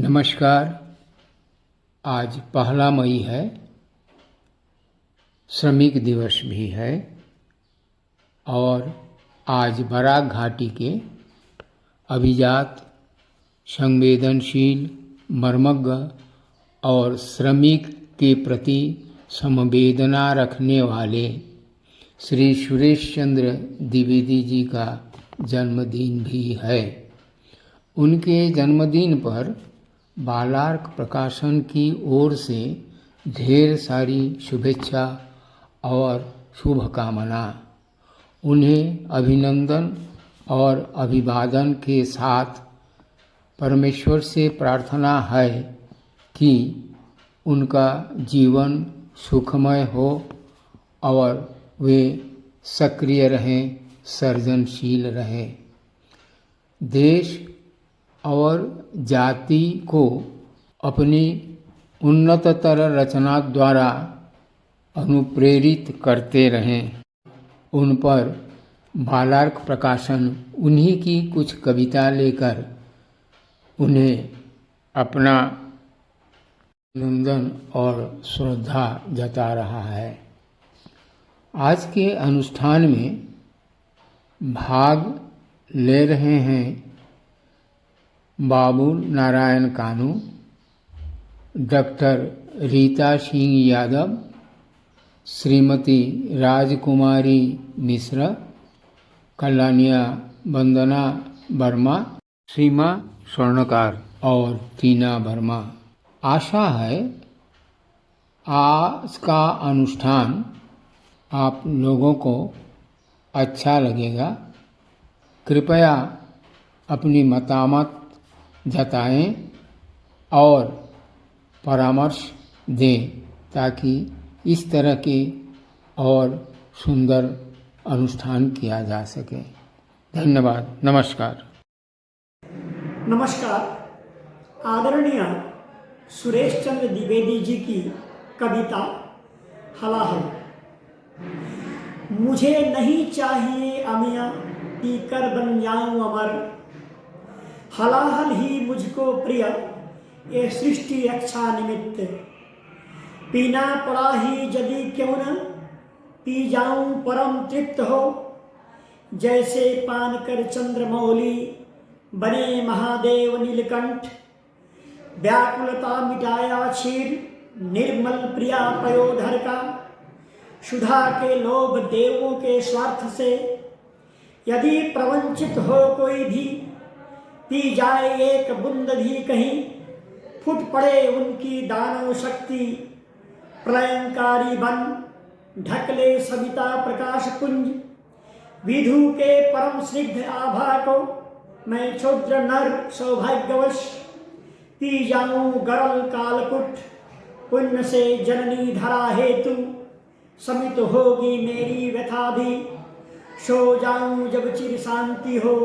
नमस्कार। आज 1 मई है, श्रमिक दिवस भी है और आज बराक घाटी के अभिजात, संवेदनशील, मर्मज्ञ और श्रमिक के प्रति संवेदना रखने वाले श्री सुरेश चंद्र द्विवेदी जी का जन्मदिन भी है। उनके जन्मदिन पर बालार्क प्रकाशन की ओर से ढेर सारी शुभेच्छा और शुभकामना। उन्हें अभिनंदन और अभिवादन के साथ परमेश्वर से प्रार्थना है कि उनका जीवन सुखमय हो और वे सक्रिय रहें, सृजनशील रहें। देश और जाति को अपनी उन्नततर रचना द्वारा अनुप्रेरित करते रहें। उन पर बालार्क प्रकाशन उन्हीं की कुछ कविता लेकर उन्हें अपना अभिनंदन और श्रद्धा जता रहा है। आज के अनुष्ठान में भाग ले रहे हैं बाबुल नारायण कानू, डॉक्टर रीता सिंह यादव, श्रीमती राजकुमारी मिश्र, कल्याणिया वंदना वर्मा, सीमा स्वर्णकार और टीना वर्मा। आशा है आज का अनुष्ठान आप लोगों को अच्छा लगेगा। कृपया अपनी मतामत जताएं और परामर्श दें ताकि इस तरह के और सुंदर अनुष्ठान किया जा सके। धन्यवाद। नमस्कार। नमस्कार। आदरणीय सुरेश चंद्र द्विवेदी जी की कविता हलाहल। मुझे नहीं चाहिए अमिया पीकर बन जाऊं अमर, हलाहल ही मुझको प्रिय ये सृष्टि रक्षा निमित्त। पीना पड़ा ही यदि क्यों न पी जाऊं परम तृप्त हो, जैसे पान कर चंद्रमौली बने महादेव नीलकंठ। व्याकुलता मिटाया क्षीर निर्मल प्रिया पयोधर का, सुधा के लोभ देवों के स्वार्थ से यदि प्रवंचित हो कोई भी, पी जाए एक बूंद भी कहीं, फुट पड़े उनकी दानव शक्ति। प्रलयंकारी बन ढकले सविता प्रकाश पुंज, विधु के परम स्निग्ध आभा को मैं क्षुद्र नर सौभाग्यवश पी जाऊं गरल कालकुट। पुण्य से जननी धरा हेतु समित होगी मेरी व्यथा भी, सो जाऊं जब चिर शांति हो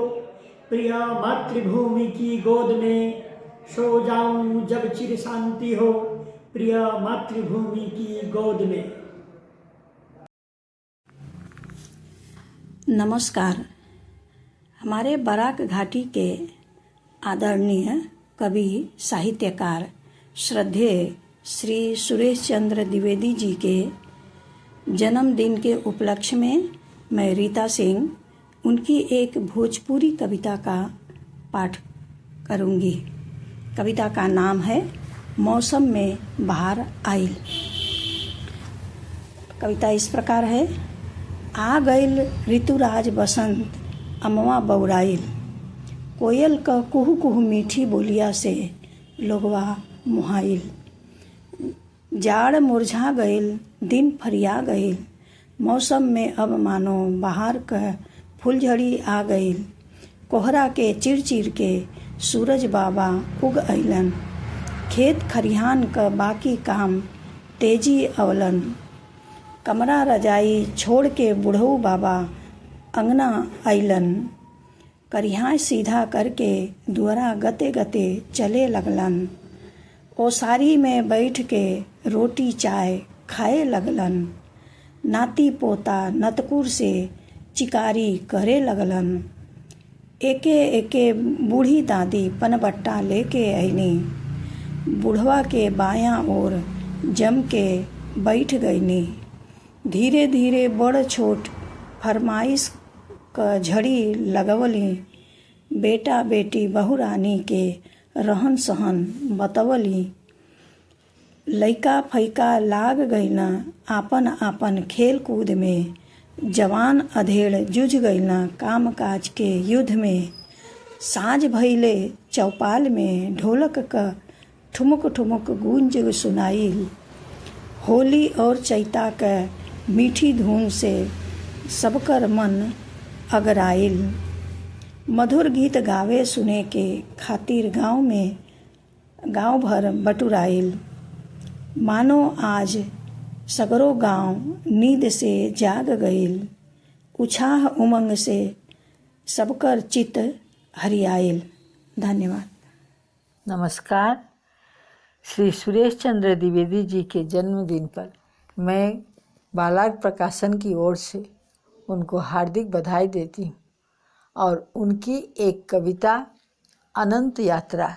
प्रिय मातृभूमि की गोद में। सो जाऊं जब चिर शांति हो प्रिय मातृभूमि की गोद में। नमस्कार। हमारे बराक घाटी के आदरणीय कवि साहित्यकार श्रद्धेय श्री सुरेश चंद्र द्विवेदी जी के जन्मदिन के उपलक्ष्य में मैं रीता सिंह उनकी एक भोजपुरी कविता का पाठ करूंगी। कविता का नाम है मौसम में बहार आइल। कविता इस प्रकार है। आ गइल ऋतुराज बसंत अमवा बौराइल, कोयल क कुहू कुहू मीठी बोलिया से लोगवा मुहाइल। जाड़ मुरझा गइल दिन फरिया गइल, मौसम में अब मानो बहार क फुलझड़ी आ गइल। कोहरा के चिर चिर के सूरज बाबा उग अइलन, खेत खरिहान क बाकी काम तेजी अवलन। कमरा रजाई छोड़ के बुढ़ऊ बाबा अंगना अइलन, करिहाय सीधा करके दुअरा गते गते चले लगलन। ओसारी में बैठ के रोटी चाय खाए लगलन, नाती पोता नतकुर से चिकारी करे लगलन। एके एके बूढ़ी दादी पनबट्टा लेके अइली, बुढ़वा के बायां ओर जम के बैठ गईनी। धीरे धीरे बड़ छोट फरमाइश क झड़ी लगवली। बेटा बेटी बहुरानी के रहन सहन बतवली। लइका फैका लाग गईना आपन आपन खेल कूद में। जवान अधेड़ जुझ गईना काम काज के युद्ध में। साँझ भइले चौपाल में ढोलक क ठुमुक ठुमुक गूंज सुनाइल। होली और चैता क मीठी धुन से सबकर मन अगराइल। मधुर गीत गावे सुने के खातिर गांव भर बटुराइल। मानो आज सगरो गांव नींद से जाग गईल। उत्साह उमंग से सबकर चित्त हरियाइल। धन्यवाद। नमस्कार। श्री सुरेश चंद्र द्विवेदी जी के जन्मदिन पर मैं बालार्क प्रकाशन की ओर से उनको हार्दिक बधाई देती हूँ और उनकी एक कविता अनंत यात्रा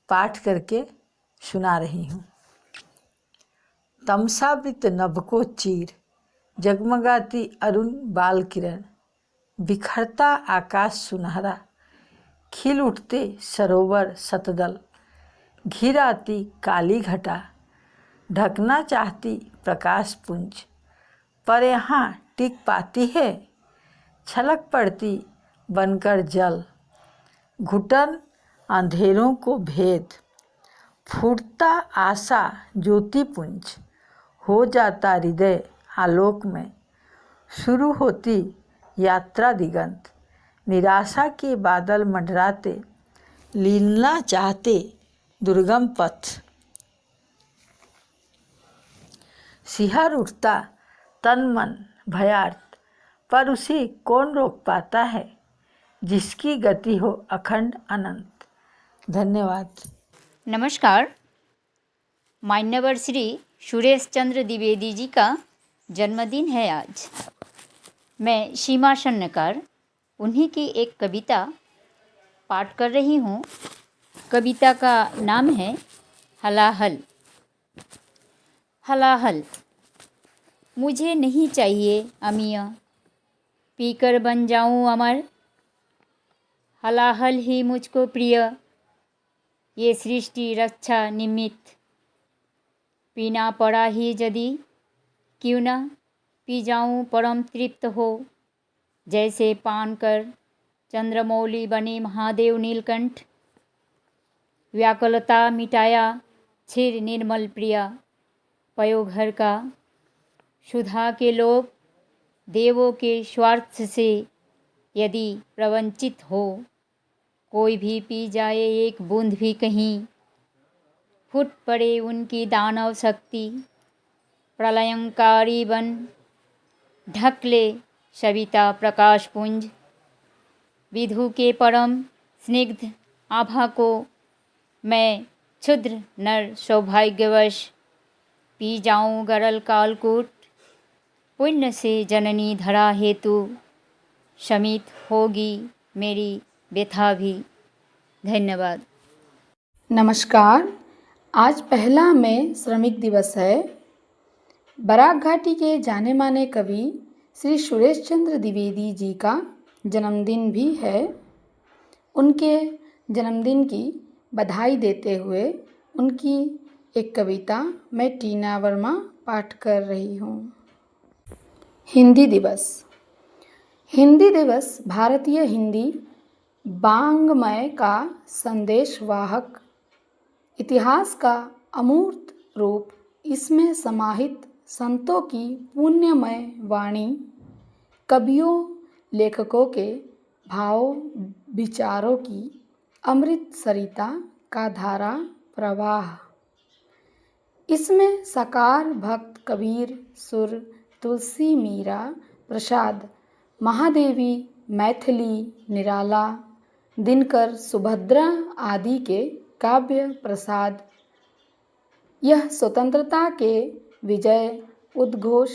पाठ करके सुना रही हूँ। तमसावृत नभ को चीर जगमगाती अरुण बाल किरण। बिखरता आकाश सुनहरा खिल उठते सरोवर सतदल। घिर आती काली घटा ढकना चाहती प्रकाश पुंज। पर यहाँ टिक पाती है छलक पड़ती बनकर जल। घुटन अंधेरों को भेद फूटता आशा ज्योति पुंज। हो जाता हृदय आलोक में शुरू होती यात्रा दिगंत। निराशा के बादल मंडराते लीलना चाहते दुर्गम पथ। सिहर उठता तन मन भयार्थ पर उसे कौन रोक पाता है जिसकी गति हो अखंड अनंत। धन्यवाद। नमस्कार। मान्यवर श्री सुरेश चंद्र द्विवेदी जी का जन्मदिन है आज। मैं सीमा सन्नकार उन्हीं की एक कविता पाठ कर रही हूँ। कविता का नाम है हलाहल। हलाहल। मुझे नहीं चाहिए अमिया पीकर बन जाऊँ अमर। हलाहल ही मुझको प्रिय ये सृष्टि रक्षा निमित्त। पीना पड़ा ही यदि क्यों न पी जाऊँ परम तृप्त हो। जैसे पान कर चंद्रमौली बने महादेव नीलकंठ। व्याकुलता मिटाया क्षीर निर्मल प्रिया पयोघर का। सुधा के लोभ देवों के स्वार्थ से यदि प्रवंचित हो। कोई भी पी जाए एक बूंद भी कहीं फूट पड़े उनकी दानव शक्ति। प्रलयंकारी बन ढक ले सविता प्रकाश पुंज। विधु के परम स्निग्ध आभा को मैं क्षुद्र नर सौभाग्यवश पी जाऊं गरल कालकूट। पुण्य से जननी धरा हेतु शमित होगी मेरी व्यथा भी। धन्यवाद। नमस्कार। आज 1 मई श्रमिक दिवस है। बराक घाटी के जाने माने कवि श्री सुरेश चंद्र द्विवेदी जी का जन्मदिन भी है। उनके जन्मदिन की बधाई देते हुए उनकी एक कविता मैं टीना वर्मा पाठ कर रही हूँ। हिंदी दिवस। हिंदी दिवस भारतीय हिंदी वाङ्मय का संदेशवाहक इतिहास का अमूर्त रूप। इसमें समाहित संतों की पुण्यमय वाणी, कवियों लेखकों के भाव विचारों की अमृत सरिता का धारा प्रवाह। इसमें साकार भक्त कबीर, सुर, तुलसी, मीरा, प्रसाद, महादेवी, मैथिली, निराला, दिनकर, सुभद्रा आदि के काव्य प्रसाद। यह स्वतंत्रता के विजय उद्घोष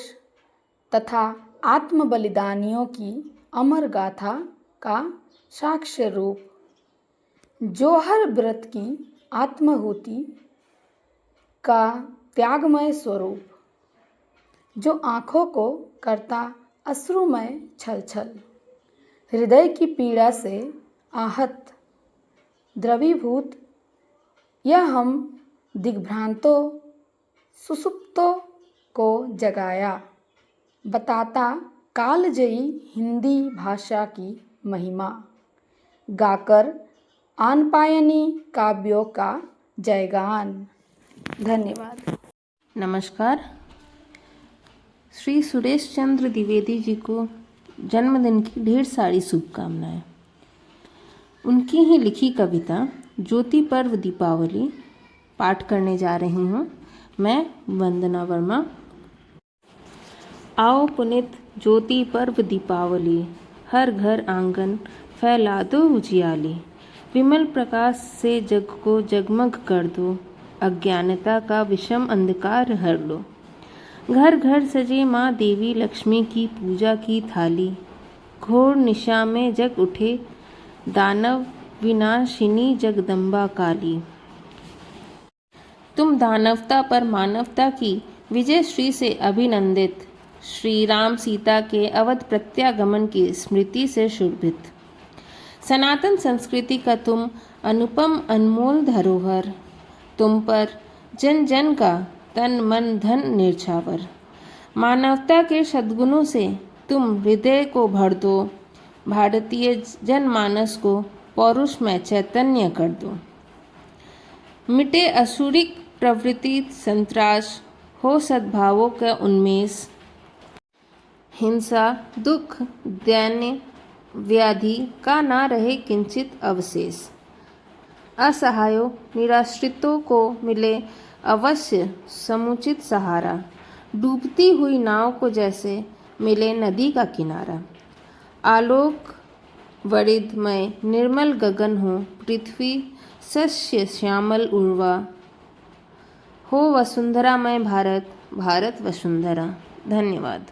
तथा आत्म बलिदानियों की अमर गाथा का साक्ष्य रूप। जो हर व्रत की आत्माहुति का त्यागमय स्वरूप, जो आँखों को करता अश्रुमय छलछल, हृदय की पीड़ा से आहत द्रवीभूत, यह हम दिग्भ्रांतों सुसुप्तों को जगाया, बताता कालजयी हिंदी भाषा की महिमा, गाकर आनपायनी काव्यों का जयगान। धन्यवाद। नमस्कार। श्री सुरेश चंद्र द्विवेदी जी को जन्मदिन की ढेर सारी शुभकामनाएं। उनकी ही लिखी कविता ज्योति पर्व दीपावली पाठ करने जा रही हूँ मैं, वंदना वर्मा। आओ पुनित ज्योति पर्व दीपावली, हर घर आंगन फैला दो उजियाली, विमल प्रकाश से जग को जगमग कर दो, अज्ञानता का विषम अंधकार हर लो। घर घर सजे माँ देवी लक्ष्मी की पूजा की थाली, घोर निशा में जग उठे दानव विनाशिनी जगदम्बा काली। तुम दानवता पर मानवता की विजय श्री से अभिनंदित, श्री राम सीता के अवध प्रत्यागमन की स्मृति से शोभित। सनातन संस्कृति का तुम अनुपम अनमोल धरोहर, तुम पर जन जन का तन मन धन निर्छावर। मानवता के सद्गुणों से तुम हृदय को भर दो, भारतीय जनमानस को पौरुष में चैतन्य कर दो। मिटे असुरिक प्रवृत्ति संत्रास, हो सद्भावों का उन्मेष, हिंसा दुख दैन्य व्याधि का ना रहे किंचित अवशेष। असहायों निराश्रितों को मिले अवश्य समुचित सहारा, डूबती हुई नाव को जैसे मिले नदी का किनारा। आलोक वरिदमय निर्मल गगन हो, पृथ्वी सस्य श्यामल उर्वा, हो वसुंधरामय भारत, भारत वसुंधरा। धन्यवाद।